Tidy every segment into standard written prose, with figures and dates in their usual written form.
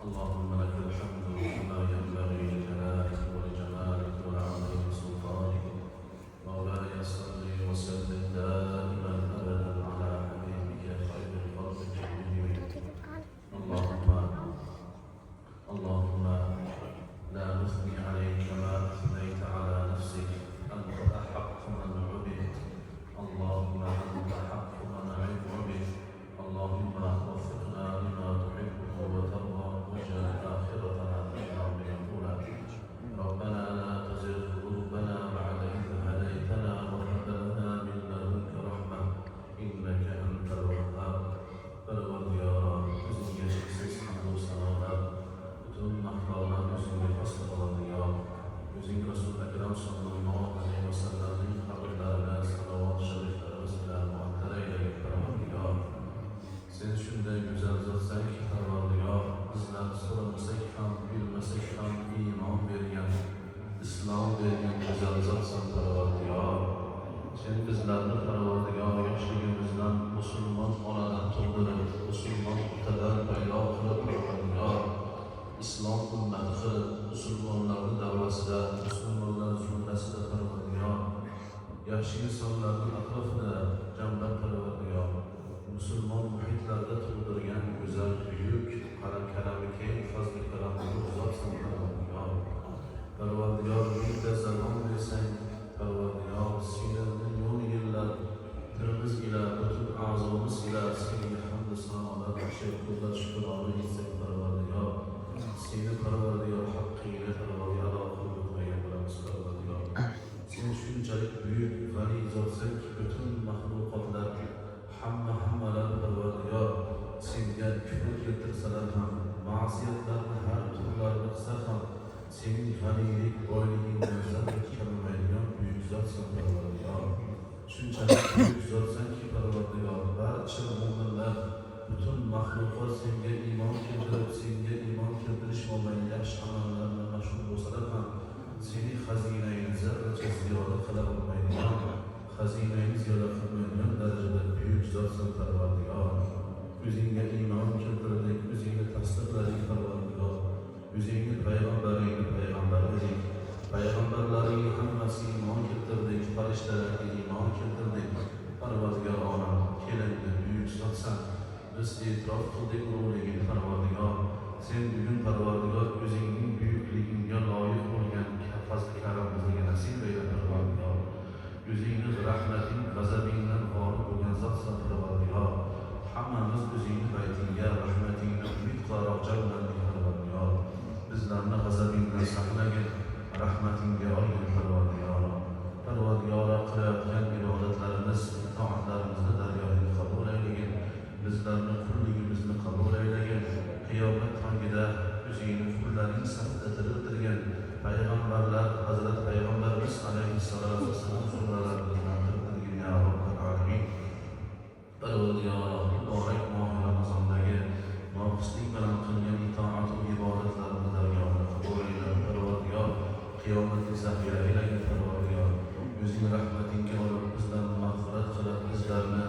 اللهم لك الحمد كما ينبغي لجلالك ولجمالك ولعظيم سلطانك. مولاي صل وسلم دائما ابدا على حبيبك خير الخلق كلهم. اللهم لا نثني عليك ما اثنيت على نفسك. انت احق من عبد. اللهم انت حق من عبد. اللهم وفقنا لما تحبه وترضى واجعل اخرتنا خيرا من الاولى. ربنا لا تزغ قلوبنا بعد إذ هديتنا وهب لنا من لدنك رحمة إنك أنت الوهاب. Parvardigara, o'zingga cheksiz hamdu sanolar, butun maqtovlar o'zingga xos Parvardigor. O'zing Rasul akram sallallohu alayhi vasallamning qabrlariga salovat shariflarimiz bilan muattar aylagin Parvardigor. Sen shunday go'zal zotsanki Parvardigor, bizlar so'ramasak ham, bilmasak ham iymon bergan, islom bergan go'zal zotsan Parvardigor. Sen bizlarni Parvardigor yoshligimizdan musulmon onadan tug'dirib, musulmon otadan paydo qilib Parvardigor, islom ummati qilib, musulmonlarni davrasida, musulmonlar zumrasida Parvardigor, yaxshi insonlarni atrofida jamlab Parvardigor, musulmon muhitlarda tug'dirgan go'zal, buyuk, kalami keng, fazli karamli zotsan Parvardigor. Parvardigor, mingta zamon bersang Parvardigor, siynamni yo'l yillar, tilimiz ila, butun a'zomiz ila senga hamdu sanolar, tashakkurlar, shukrona etsak Parvardigor, seni Parvardigor haqqiga Parvardigor qulluqlagan bo'lamiz Parvardigor. Sen shunchalik buyuk g'ani zotsanki, butun maxluqotlar hammalar Parvardigor senga kufr keltirsalar ham, ma'siyatlarni har turlarini qilsa ham, sening g'aniylik, boyligingdan zarra kamaydigan buyuk zotsan Parvardigor. Shunchalik buyuk zotsanki Parvardigor, barcha mo'minlar, butun maxluqot senga iymon keltirib, senga iymon keltirish bo'lmagan yaxshi amallar bilan mashg'ul bo'lsalar ham, sening xazinangni zarracha ziyoda qila olmaydigan, xazinangni ziyoda qilmaydigan darajada buyuk zotsan Parvardigor. O'zingga iymon keltirdik, o'zingga tasdiqladik Parvardigor. O'zingni payg'ambaringni payg'ambar edik, payg'ambarlaringni hammasiga iymon keltirdik, farishtalarga iymon keltirdik. Parvardigor olam, kelingda buyuk zotsan, biz e'tirof qildik ulug'ligingni Parvardigor. Sen bugun Parvardigor o'zingning buyukligingga loyiq bo'lgan fazl karamizga nasib eyle Parvardigor. O'zingni rahmating, g'azabingdan g'olib bo'lgan zotsan Parvardigor. Hammamiz o'zingni baytingga, rahmatingni umid qilaroq jamlandik Parvardigor. Bizlarni g'azabingdan saqlagin, rahmatingga olgin Parvardigor. Parvardigor, qilayotgan ibodatlarimiz, toatlarimizni dargohingga qabul aylagin. Bizlarni qulligimizni qabul aylagin. Qiyomat tongida o'zingni qullaring safida tiriltirgan payg'ambarlar, Hazrat Payg'ambarimiz alayhissalatu vassalom surralarini tiriltirgin ya Robbal alamin. Parvardigor, muborak moh Ramazondagi noqislik bilan qilgan itoat va ibodatlarni dargohida qabul ayla Parvardigor. Qiyomatni zaxira aylagin Parvardigor. O'zing rahmatingga olib bizlarni mag'firat qilib, bizlarni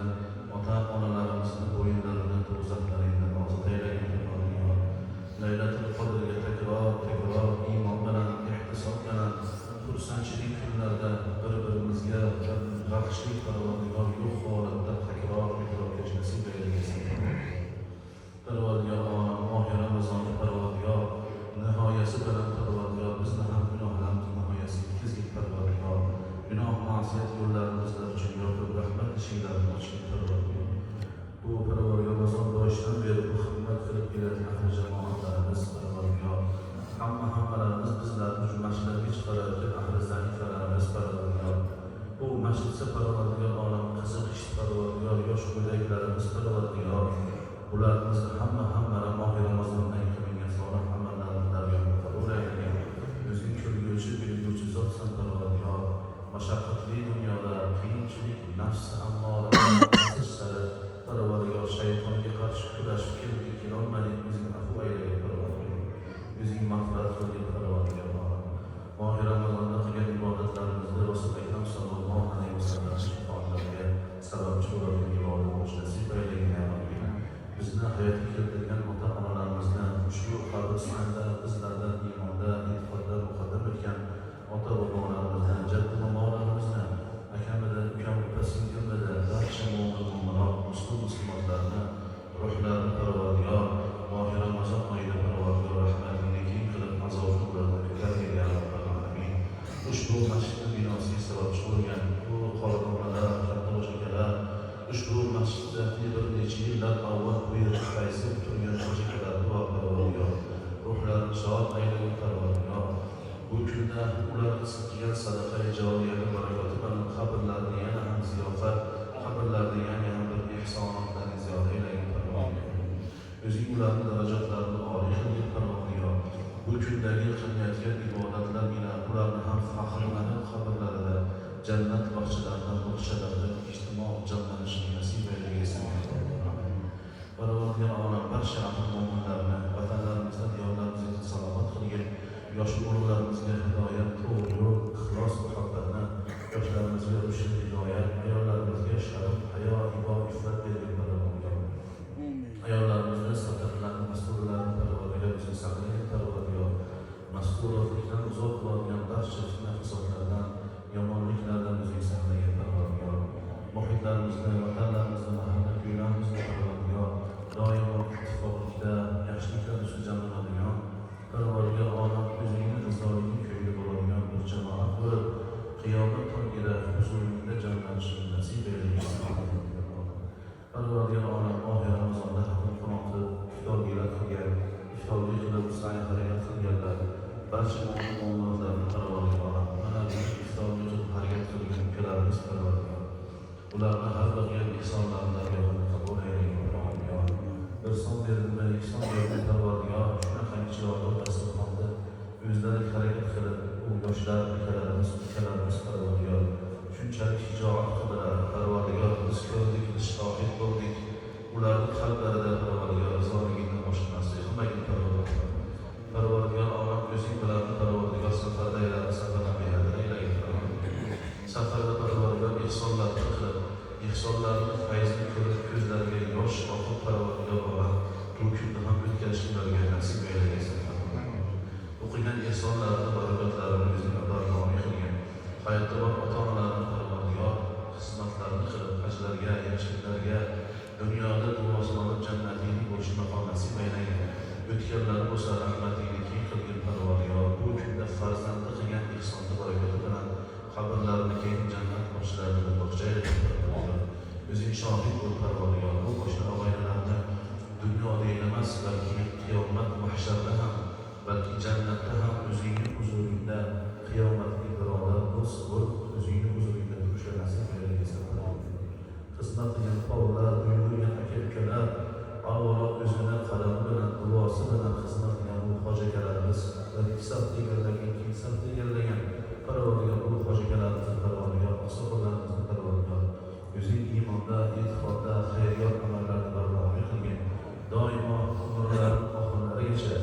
ota-onalarimizni bo'yinlaridan do'zaxlaringdan ozod aylagin Parvardigor. Laylatul qadrga takror iymon bilan, ihtisob bilan, xursandchilik kunlarda bir-birimizga baxshlik Parvardigor yo'q holatda takror nasib aylagin Parvardigor. Mohi Ramazonni Parvardigor nihoyasi bilan Parvardigor bizni ham gunohlarimiz nihoyasiga yetkazgin Parvardigor. Gunoh ma'siyat yo'llarini bizlar uchun yopib, rahmat eshiklarni ochgin Parvardigor. Bu Parvardigor Ramazon boshidan beri bu xizmat qilib kelayotgan ahli jamoatlarimiz Parvardigor, hammalarimiz bizlarni shu masjidlarga chiqarayotgan ahli zahifalarimiz Parvardigor. Bu masjidsa Parvardigor olam qiziqish Parvardigor, yosh go'daklarimiz Parvardigor. Ularimizni hammalari Mohi Ramazondan qilingan solih amallarni dargohida qabul aylagin. O'zing ko'rguvchi, bilguvchi zotsan Parvardigor. Mashaqqatli dunyoda qiyinchilik, nafs ammora Parvardigor, shaytonga qarshi kurashib kelolmadik, o'zing afv aylagin Parvardigor. O'zing mag'firat qilgin Parvardigor. Mohi Ramazonda qilgan ibodatlarimizda Rasul akram sallallohu alayhi vasallam shifolarga sababchi bo'ladigan ibodat nasib aylagin ya Robbi. Bizni hayotga keltirgan ota-onalarimizni ushbu qabr o'zing ularni darajatlarini oliy qilgin Parvardigor. Bu kundagi qilayotgan ibodatlar bilan ularni ham faxrlanib qabrlarida, jannat bog'chalarida, burchalarida ijtimoiy jamlanishni nasib aylagaysan. Parvardigor olam barcha ahli mo'minlarni vatanlarimizda, diyorlarimizga salomat qilgin. Yosh o'g'illarimizga hidoyat, to'g'ri yo'l, ixlos, muhabbatni, yoshlarimizga rushd, hidoyat, ayollarimizga sharaf, hayo, ibo, iffat bergin Parvardigor. Ayollarimizni satrlarni, mas'ullarni Parvardigor o'zing saqlagin Parvardigor. Mas'uliyatlikdan uzoq bo'lgan barcha fitna fasodlardan, yomonliklardan o'zing saqlagin Parvardigor. Muhitlarimizni, vatanlarimizni, mahalla ko'ylarimizni Parvardigor doimo ittifoqlikda, yaxshiliklar ustida jamlanadigan Parvardigor olam o'zingni rizoliging ko'yli bo'ladigan bir jamoat bo'lib, qiyomat tongida huzuringda jamlanishni nasib aylagin. Parvardigor olam oxir Ramazonda haqqi qanoti iftorliklar qilgan, iftorlik qilib sa'i harakat qilganlar barcha mo'minlarni Parvardigor olam mana bu iftorlik qilib harakat qilgan ukalarimiz Parvardigor ularni har qilgan ihsonlarini qabul aylagin. Bir son berilma, ihson berilma Parvardigor shunaqangi yorug' dasturxonda o'zlari harakat qilib, u yoshlar ukalarimiz Parvardigor shunchalik shijoat qildilar Parvardigor, biz ko'rdik, biz shohid bo'ldik. Ularning qalblarida Parvardigor rizoligingni boshqasi qilmagin Parvardigor. Parvardigor olam o'zing bilan Parvardigor safardaylar, safarda aylagin. Safarda Parvardigor ihsonlarni qilib, ihsonlarni fayzini ko'rib, ko'zlariga yosh oqib Parvardigor olam bu kunni ham o'tkazishlarga nasib aylagaysan. O'qigan ihsonlarni, barakatlarini o'zing adoyi qilgin. Hayotda bor ota-onalarni Parvardigor xizmatlarini qilib, hajlarga, yaxshiliklarga, dunyoda duosini olib jannatingni bo'lishini nasib aylagin. O'tganlari bo'lsa rahmatingni keng qilgin Parvardigor. Bu kunda farzandni qilgan ihsonni barakati bilan qabrlarini keng jannat bog'chalarida bog'cha aylagin Parvardigor. O'zing shohid bo'l Parvardigor. Bu qo'shni og'aynilarni dunyoda emas, balki qiyomat mahsharda ham, balki jannatda ham o'zingning huzuringda qiyomatga birodar do'st bo'lib, o'zingning huzuringda turishga nasib aylagaysan. Xizmat qilgan qavmlar, buyurgan aka-ukalar, avvalo o'zini qalami bilan, duosi bilan xizmat qilgan bu hoji akalarimiz, balki safda egallagan, keyin safda egallagan Parvardigor bu hoji akalarimizni Parvardigor, oqsoqollarimizni Parvardigor, o'zing iymonda, e'tiqodda, xayriyat amallarni bardavom qilgin. Doimo umrlarining oxirlarigacha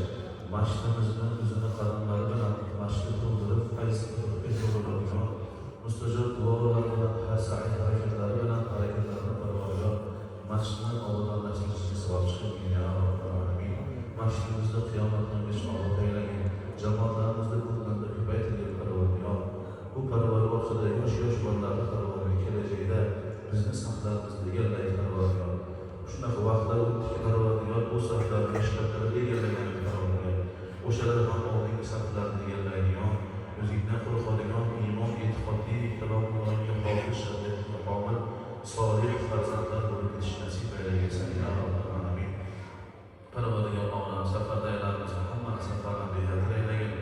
masjidimizni o'zini qadamlari bilan masjidga to'ldirib, fayz qilib, mustajob duolar bilan, har sa'i harakatlari bilan harakatlarni Parvardigor masjidni obodonlashtirishga sabab qilgin ya Robbal alamin. Masjidimizda qiyomatgacha obod aylagin. Jamoatlarimizni bundan-da ko'paytirgin Parvardigor. Bu Parvardigor orqada yosh bolalarni Parvardigor kelajakda bizni saflarimizni egallaydi Parvardigor. Shunaqa vaqtlar o'tdiki Parvardigor bu saflarni ishlatib egallagan Parvardigor. O'shalar ham oldingi saflarni egallaydigan, o'zingdan qo'rqadigan, iymon, e'tiqodli, kalomlarga qobil, shariatga qobil, solih farzandlar bo'lib yetish nasib aylagaysan ya Robbal alamin. Parvardigor olam safardaylarimizni hammani safardan behadir aylagin.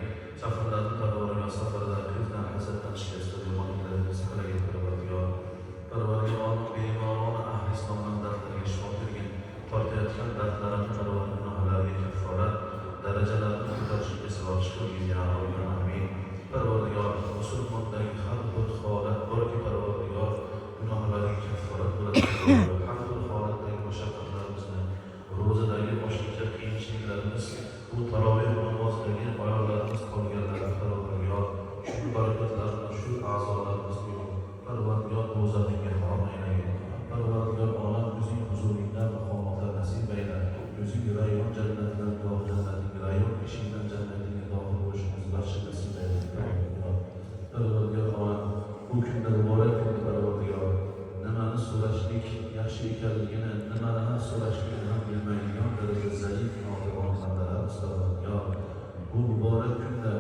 Safarlarni Parvardigor safarda ko'zdan, hasaddan, shikastdan, yomonliklardan saqlagin Parvardigor. Parvardigor olam bemorona ahli islomdan dardlarga shifo bergin. Tortayotgan dardlarini Parvardigor gunohlariga kafforat, darajalarini ko'tarishga sabab qilgin ya Robbal alamin. Parvardigor musulmondagi har bir holat borki Parvardigor gunohlariga kafforat bo'ladi. Har bir holatdagi mashaqqatlarimizni, ro'zadagi boshqa qiyinchiliklarimiz, bu taroveh namozidagi ayollarimiz qolganlarni Parvardigor shu barakatlarni, shu a'zolarimizni Parvardigor ro'zatingga harom aylagin. Parvardigor olam o'zing huzuringdan maqomatlar nasib ayla. O'zing rayon jannatidan goh jannatingga, rayon eshigidan jannatingga dohil bo'lishimiz barcha nasib ayla. Parvardigor olam bu kunda muborak kunda Parvardigor nimani so'rashlik yaxshi ekanligini, nimani so'rashlikni ham bilmaydigan darajada zaif nogiron bandalar Parvardigor. Bu muborak kunda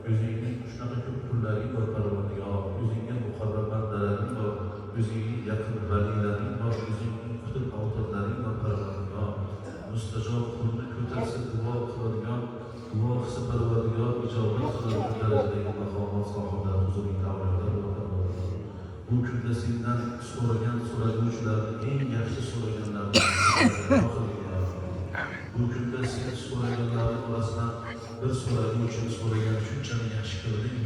o'zingning shunaqa ko'p pullaring bor Parvardigor, o'zingga muqarrab bandalaring bor, o'zingning yaqin valiylaring bor, o'zingning qutb avtodlaring bor Parvardigor. Mustajob qulni ko'tarsa duo qiladigan, duo qilsa Parvardigor ijobat qiladigan darajadagi maqomat sohiblari huzuringda avliyolar bor Parvardigor. Bu kunda sendan so'raguvchilarni eng yaxshi so'raganlarni bu shuni so'ragan shunchalik yaxshi ko'rding.